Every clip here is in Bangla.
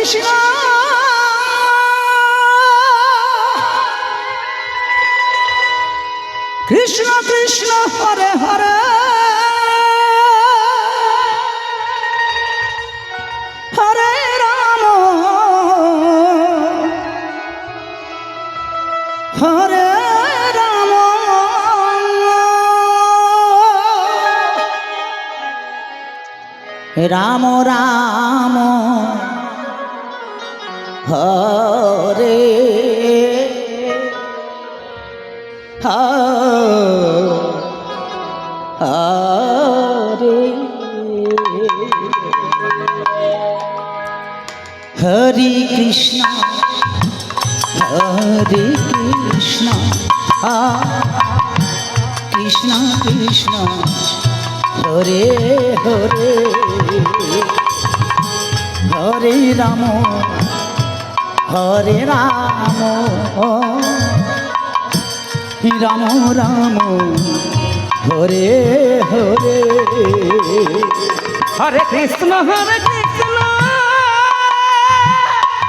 কৃষ্ণ কৃষ্ণ কৃষ্ণ হরে হরে হরে রাম হরে রাম রাম রাম হরে হরে হরে কৃষ্ণ হরে কৃষ্ণ কৃষ্ণ কৃষ্ণ হরে হরে হরে রাম হরে রাম রাম রাম হরে হরে হরে কৃষ্ণ কৃষ্ণ কৃষ্ণ হরে হরে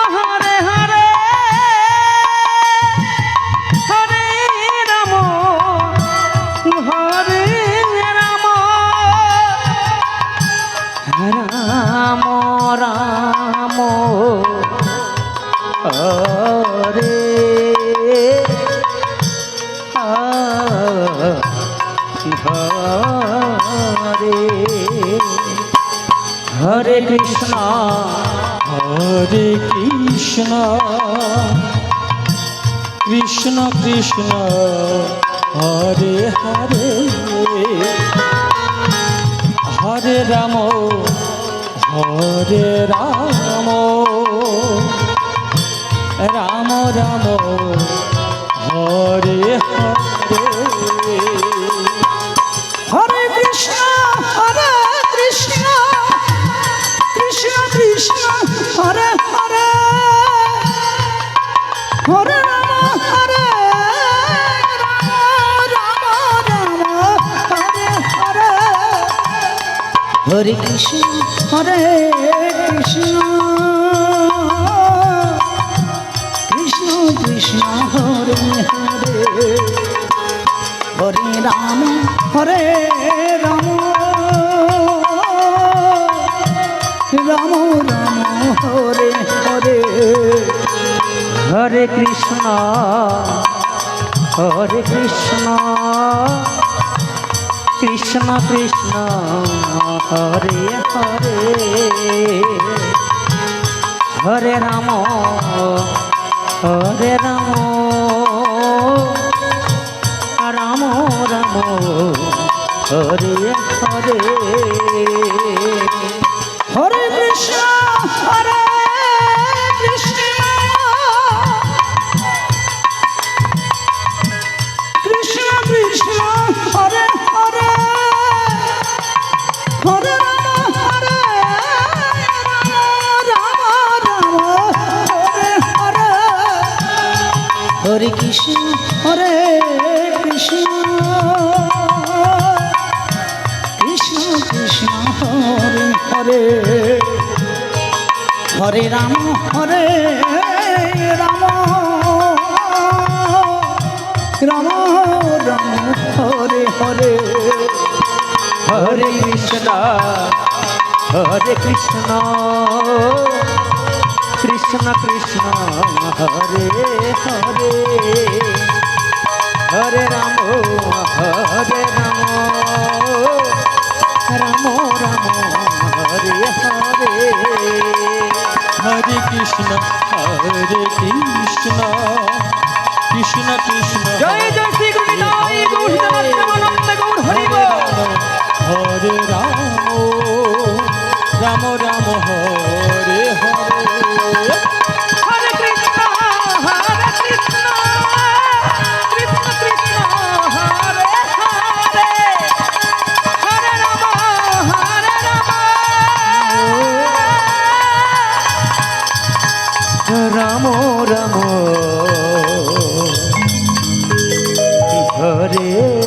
হরে রাম হরে রাম রাম রাম হরে হরে হরে কৃষ্ণ কৃষ্ণ কৃষ্ণ হরে হরে হরে রাম হরে রাম রাম রাম হরে হরে হরে কৃষ্ণ কৃষ্ণ কৃষ্ণ হরে হরে হরে রাম হরে রাম রাম হরে হরে হরে কৃষ্ণ হরে কৃষ্ণ কৃষ্ণ কৃষ্ণ হরে হরে হরে রাম হরে রাম রাম রাম হরে হরে হরে কৃষ্ণ কৃষ্ণ কৃষ্ণ হরে হরে হরে রাম রাম রাম হরে হরে হরে কৃষ্ণ কৃষ্ণ কৃষ্ণ হরে হরে হরে রাম রাম রাম হরে হরে হরে কৃষ্ণ হরে কৃষ্ণ কৃষ্ণ কৃষ্ণ হরে হরে হরে রাম রাম রাম হরে হরে হরে কৃষ্ণ কৃষ্ণ কৃষ্ণ হরে হরে হরে রাম রাম রাম হরে হরে হরে কৃষ্ণ কৃষ্ণ কৃষ্ণ জয় জয় শ্রী গুরু নিতাই গৌর প্রেমানন্দ গৌর হরি বল হরে রাম রাম হরে হরে হরে কৃষ্ণ কৃষ্ণ কৃষ্ণ হরে হরে হরে রাম রাম রাম হরে